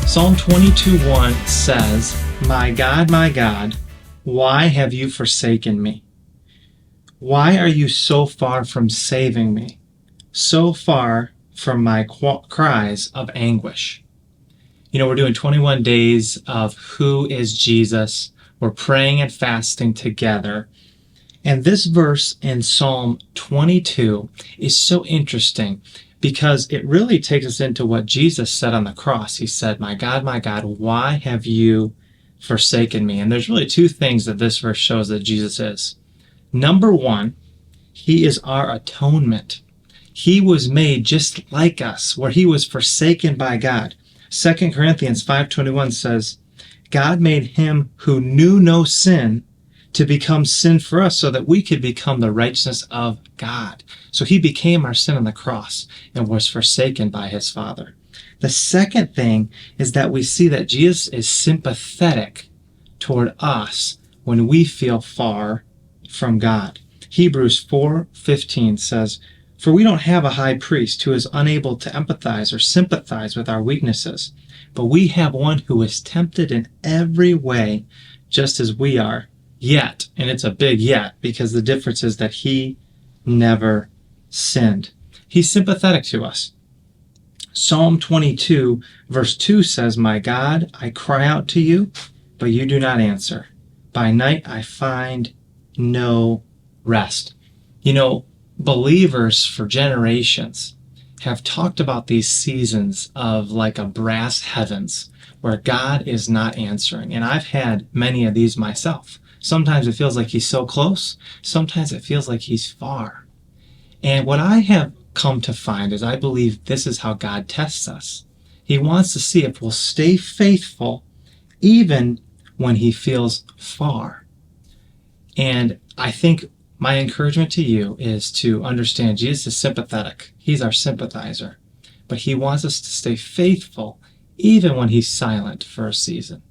Psalm 22:1 says, my God, why have you forsaken me? Why are you so far from saving me, so far from my cries of anguish?" We're doing 21 days of Who is Jesus? We're praying and fasting together. And this verse in Psalm 22 is so interesting because it really takes us into what Jesus said on the cross. He said, my God, why have you forsaken me?" And there's really two things that this verse shows that Jesus is. Number one, he is our atonement. He was made just like us, where he was forsaken by God. 2 Corinthians 5:21 says, God made him who knew no sin to become sin for us so that we could become the righteousness of God. So he became our sin on the cross and was forsaken by his Father. The second thing is that we see that Jesus is sympathetic toward us when we feel far from God. Hebrews 4:15 says, "For we don't have a high priest who is unable to empathize or sympathize with our weaknesses, but we have one who is tempted in every way just as we are, yet," and it's a big yet, because the difference is that he never sinned. He's sympathetic to us. Psalm 22 verse 2 says, "My God, I cry out to you, but you do not answer. By night I find no rest." Believers for generations have talked about these seasons of like a brass heavens where God is not answering. And I've had many of these myself. Sometimes it feels like he's so close. Sometimes it feels like he's far. And what I have come to find is I believe this is how God tests us. He wants to see if we'll stay faithful even when he feels far. And I think my encouragement to you is to understand Jesus is sympathetic. He's our sympathizer. But he wants us to stay faithful even when he's silent for a season.